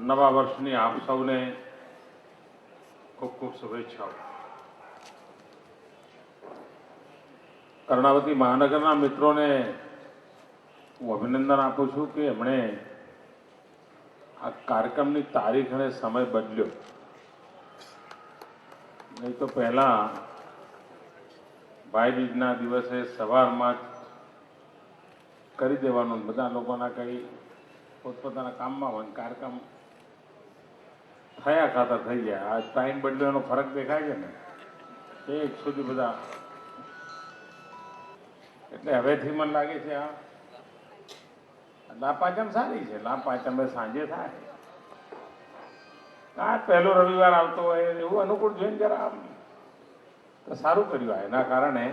નવા વર્ષની આપ સૌને ખૂબ ખૂબ શુભેચ્છાઓ। કર્ણાવતી મહાનગરના મિત્રોને હું અભિનંદન આપું છું કે એમણે આ કાર્યક્રમની તારીખ અને સમય બદલ્યો। નહીં તો પહેલા ભાઈ બીજના દિવસે સવારમાં જ કરી દેવાનું, બધા લોકોના કંઈ પોતપોતાના કામમાં હોય, કાર્યક્રમ થયા ખાતા થઈ ગયા। આ ટાઈમ બદલ્યોનો ફરક દેખાય છે ને, એક સુધી બધા એટલે હવેથી મને લાગે છે આ લાપાચમ સારી છે। લાપાચમ સાંજે થાય, આ પહેલો રવિવાર આવતો હોય એવું અનુકૂળ જોઈને જરા આમ તો સારું કર્યું। આ એના કારણે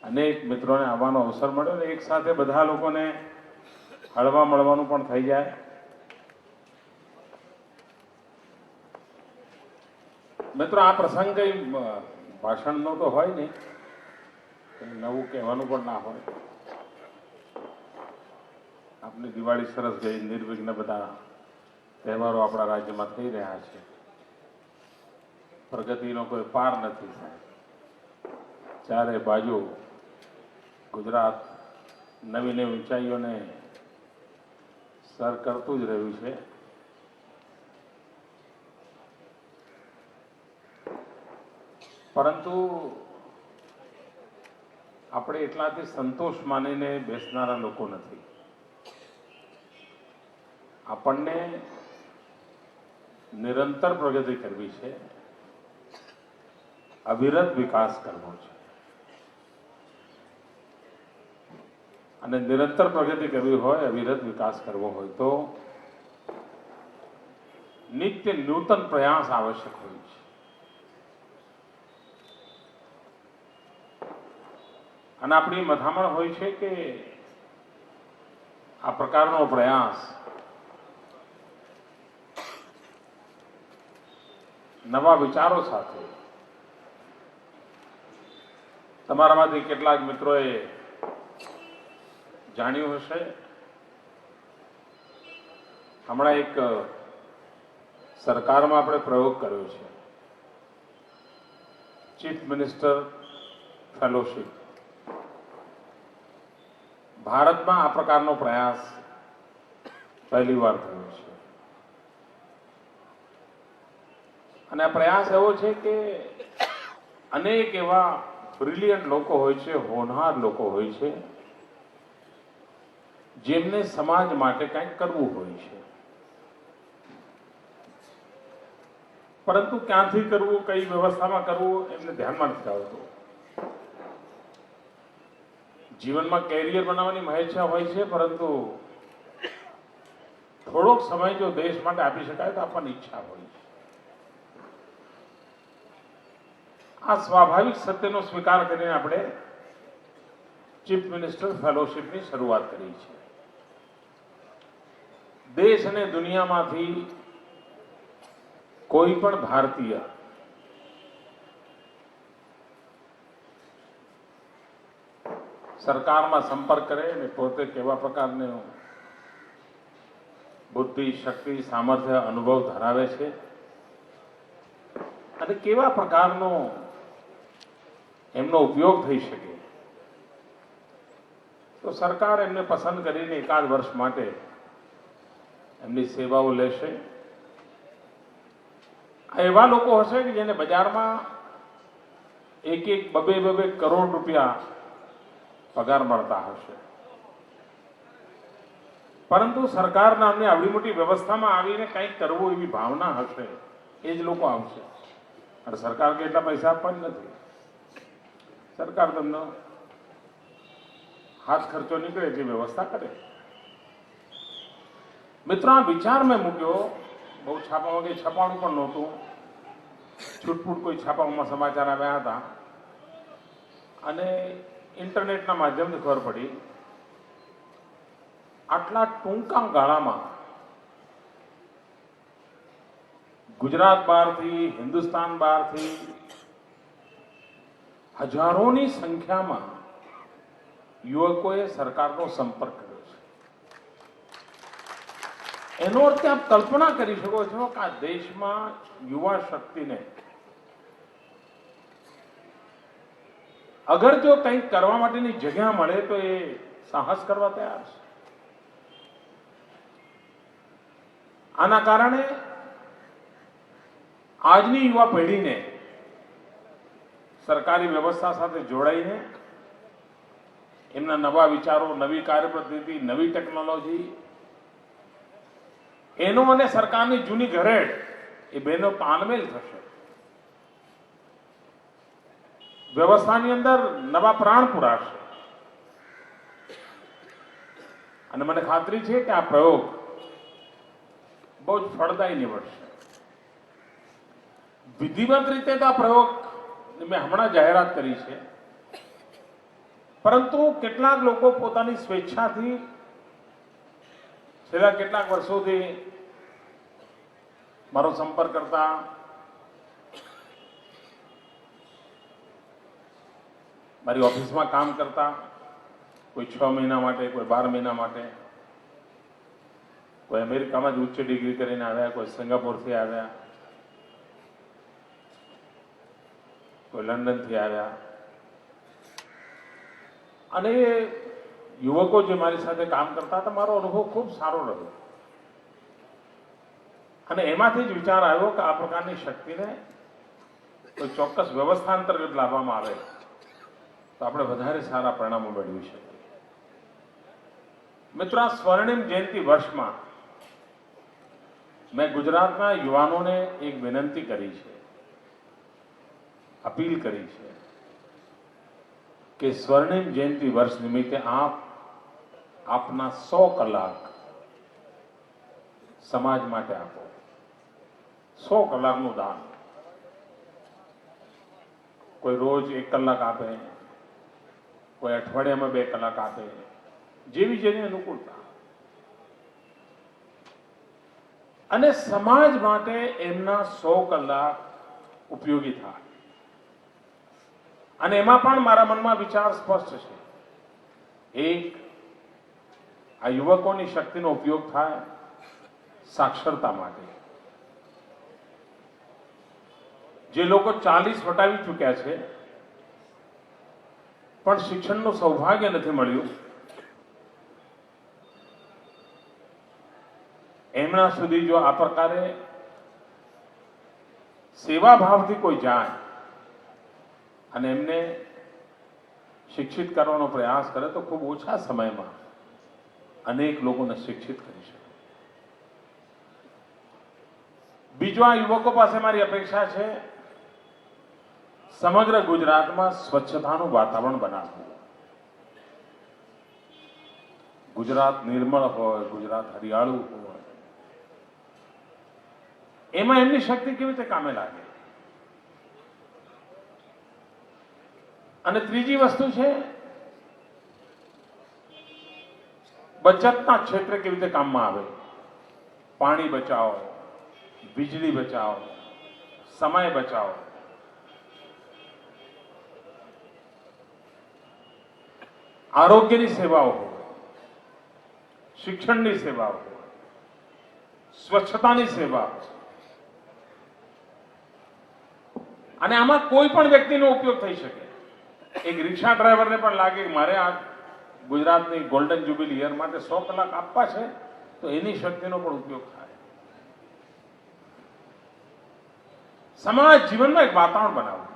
અનેક મિત્રોને આવવાનો અવસર મળ્યો ને એક સાથે બધા લોકોને હળવા મળવાનું પણ થઈ જાય। મિત્રો, આ પ્રસંગ કઈ ભાષણનો તો હોય નહીં, નવું કહેવાનું પણ ના હોય। આપની દિવાળી સરસ ગઈ, નિર્વિઘ્ન બધા તહેવારો આપણા રાજ્યમાં થઈ રહ્યા છે। પ્રગતિનો કોઈ પાર નથી સાહેબ। ચારે બાજુ ગુજરાત નવી નવી ઊંચાઈઓને સર કરતું જ રહ્યું છે। પરંતુ આપણે એટલાથી સંતોષ માનીને બેસનારા લોકો નથી। આપણને નિરંતર પ્રગતિ કરવી છે, અવિરત વિકાસ કરવો છે। અને નિરંતર પ્રગતિ કરવી હોય, અવિરત વિકાસ કરવો હોય તો નિત્ય નૂતન પ્રયાસ આવશ્યક હોય છે। અને આપણી મથામણ હોય છે કે આ પ્રકારનો પ્રયાસ નવા વિચારો સાથે, તમારામાંથી કેટલાક મિત્રોએ જાણ્યું હશે, હમણાં એક સરકારમાં આપણે પ્રયોગ કર્યો છે, ચીફ મિનિસ્ટર ફેલોશિપ। ભારતમાં આ પ્રકારનો પ્રયાસ પહેલી વાર થયો છે। અને આ પ્રયાસ એવો છે કે અનેક એવા બ્રિલિયન્ટ લોકો હોય છે, હોનહાર લોકો હોય છે, જેમને સમાજ માટે કંઈક કરવું હોય છે, પરંતુ ક્યાંથી કરવું, કઈ વ્યવસ્થામાં કરવું એમને ધ્યાનમાં નથી આવતું। જીવનમાં કેરિયર બનાવવાની મહેચ્છા હોય છે, પરંતુ થોડોક સમય જો દેશ માટે આપી શકાય તો આપવાની ઈચ્છા હોય છે। આ સ્વાભાવિક સત્યનો સ્વીકાર કરીને આપણે ચીફ મિનિસ્ટર ફેલોશિપની શરૂઆત કરી છે। દેશ અને દુનિયામાંથી કોઈ પણ ભારતીય સરકારમાં સંપર્ક કરે અને પોતે કેવા પ્રકારનો બુદ્ધિ, શક્તિ, સામર્થ્ય, અનુભવ ધરાવે છે અને કેવા પ્રકારનો એમનો ઉપયોગ થઈ શકે, તો સરકાર એમને પસંદ કરીને એકાદ વર્ષ માટે એમની સેવાઓ લેશે। આ એવા લોકો હશે કે જેને બજારમાં એક બબે કરોડ રૂપિયા પગાર મળતા હશે, પરંતુ સરકાર નામની આવડી મોટી વ્યવસ્થામાં આવીને કંઈક કરવું એવી ભાવના હશે, એ જ લોકો આવશે। અને સરકાર કે એટલા પૈસા આપવાની નથી, સરકાર તમને હાથ ખર્ચો નીકળે એટલી વ્યવસ્થા કરે। મિત્રો, આ વિચાર મેં મૂક્યો, બહુ છાપામાં કંઈ છપાણું પણ નહોતું, છૂટપૂટ કોઈ છાપામાં સમાચાર આવ્યા હતા અને ઇન્ટરનેટના માધ્યમથી ખબર પડી આટલા ટૂંકા ગાળામાં ગુજરાત બહારથી, હિન્દુસ્તાન બહારથી હજારોની સંખ્યામાં યુવકોએ સરકારનો સંપર્ક કર્યો છે। એનો અર્થ આપ કલ્પના કરી શકો છો કે આ દેશમાં યુવા શક્તિને અગર જો કંઈક કરવા માટેની જગ્યા મળે તો એ સાહસ કરવા તૈયાર છે. આના કારણે આજની યુવા પેઢીને સરકારી વ્યવસ્થા સાથે જોડાઈને એમના નવા વિચારો, નવી કાર્યપદ્ધતિ, નવી ટેકનોલોજી એનો અને સરકારની જૂની ઘરેડ એ બેનો તાલમેલ થશે. વ્યવસ્થાની અંદર નવા પ્રાણ પુરાશે અને મને ખાતરી છે કે આ પ્રયોગ બહુ જ ફળદાયી નીવડશે. વિધિવત રીતે તો આ પ્રયોગ મેં હમણાં જાહેરાત કરી છે, પરંતુ કેટલાક લોકો પોતાની સ્વેચ્છાથી છેલ્લા કેટલાક વર્ષોથી મારો સંપર્ક કરતા, મારી ઓફિસમાં કામ કરતા, કોઈ 6 મહિના માટે, કોઈ 12 મહિના માટે, કોઈ અમેરિકામાં જ ઉચ્ચ ડિગ્રી કરીને આવ્યા, કોઈ સિંગાપોરથી આવ્યા, કોઈ લંડનથી આવ્યા, અને યુવકો જે મારી સાથે કામ કરતા હતા, મારો અનુભવ ખૂબ સારો રહ્યો અને એમાંથી જ વિચાર આવ્યો કે આ પ્રકારની શક્તિને કોઈ ચોક્કસ વ્યવસ્થા અંતર્ગત લાવવામાં આવે તો આપણે વધારે સારા પરિણામો મેળવી શકીએ. મિત્રો, આ સ્વર્ણિમ જયંતિ વર્ષમાં મેં ગુજરાતના યુવાનોને એક વિનંતી કરી છે, અપીલ કરી છે કે સ્વર્ણિમ જયંતિ વર્ષ નિમિત્તે આપના 100 કલાક સમાજ માટે આપો. 100 કલાકનું દાન. કોઈ રોજ 1 કલાક આપે, કોઈ અઠવાડિયામાં 2 કલાક આપે, જેવી જેની અનુકૂળતા, અને સમાજ માટે એમના 100 કલાક ઉપયોગી થાય. અને એમાં પણ મારા મનમાં વિચાર સ્પષ્ટ છે. એક, આ યુવકોની શક્તિનો ઉપયોગ થાય સાક્ષરતા માટે. જે લોકો 40 વટાવી ચૂક્યા છે પણ શિક્ષણનું સૌભાગ્ય નથી મળ્યું, એમના સુધી જો આ પ્રકારે સેવાભાવથી કોઈ જાય અને એમને શિક્ષિત કરવાનો પ્રયાસ કરે તો ખૂબ ઓછા સમયમાં અનેક લોકોને શિક્ષિત કરી શકે. બીજો, આ યુવકો પાસે મારી અપેક્ષા છે સમગ્ર ગુજરાતમાં સ્વચ્છતાનું વાતાવરણ બનાવવું. ગુજરાત નિર્મળ હોય, ગુજરાત હરિયાળું હોય, એમાં એમની શક્તિ કેવી રીતે કામે લાગે. અને ત્રીજી વસ્તુ છે બચતના ક્ષેત્રે કેવી રીતે કામમાં આવે. પાણી બચાવો, વીજળી બચાવો, સમય બચાવો. આરોગ્યની સેવાઓ હોય, શિક્ષણની સેવાઓ હોય, સ્વચ્છતાની સેવા હોય. અને આમાં કોઈ પણ વ્યક્તિનો ઉપયોગ થઈ શકે. એક રિક્ષા ડ્રાઈવરને પણ લાગે કે મારે આ ગુજરાતની ગોલ્ડન જ્યુબિલી યર માટે 100 કલાક આપવા છે, તો એની શક્તિનો પણ ઉપયોગ થાય. સમાજ જીવનમાં એક વાતાવરણ બનાવવું.